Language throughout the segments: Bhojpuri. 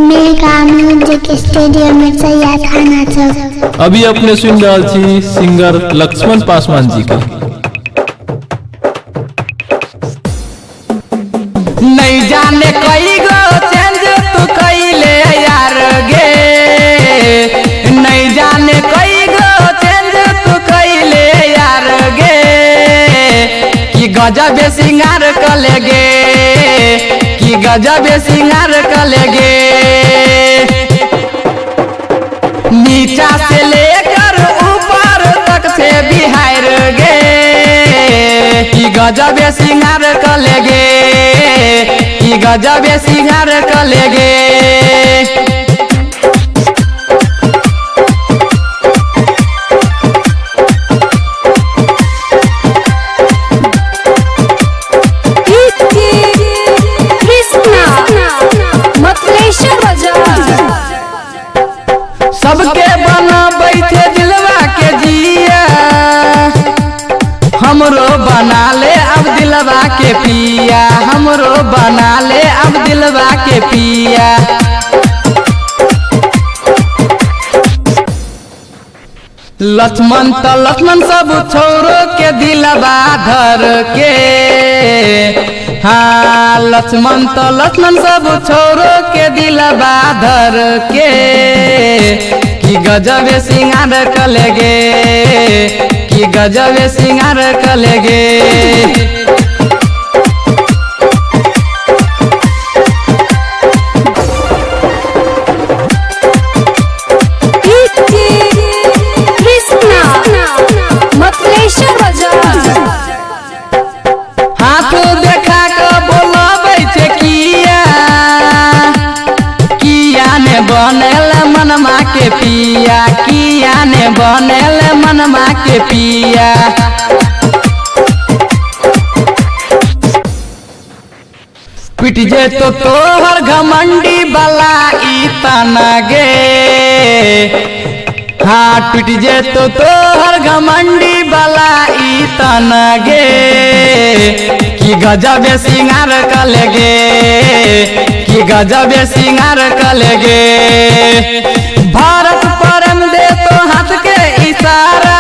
मेगा म्यूजिक स्टेडियम में चाहिए खाना सब। अभी अपने सुन रहल छी सिंगर लक्ष्मण पासवान जी के। नहीं जाने कई गो चेंज तू कइले यार गे, नहीं जाने कई गो चेंज तू कइले यार गे, कि गजब सिंगार कले गे, कि गजब सिंगार कले गे, नीचा से लेकर ऊपर तक से बिहार गे, कि गजब सिंगार कले गे, कि गजब सिंगार कले गे। सबके बना बैठे दिलवा के जिया, हमरो बना ले अब दिलवा के पिया, हमरो बना ले अब दिलवा के पिया। लक्ष्मण तो लक्ष्मण सब छोरो के दिलवा धर के, हाँ लक्ष्मण तो लक्ष्मण सब छोरो के दिलवा धर के, कि गजब सिंगार कले गे, कि गजब सिंगार कले गे। हाथ देखा के बोलबै छे किया, किया ने बनल मनमा के पिया, किया ने बनल मनमा के पिया। पिट जे तो तोहर घमंडी बला ई तना गे, हाँ टूट जे तो तोहर घमंडी बला ई तना गे, कि गजब सिंगार कले गे, कि गजब सिंगार कले गे। भारत परम दे तो हाथ के इशारा,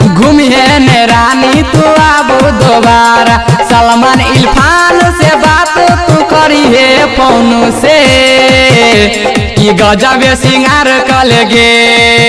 घूमिए ने रानी तू आबू दोबारा, सलमान इरफान से बात तू करी है फोन से, कि गजब सिंगार कले गे।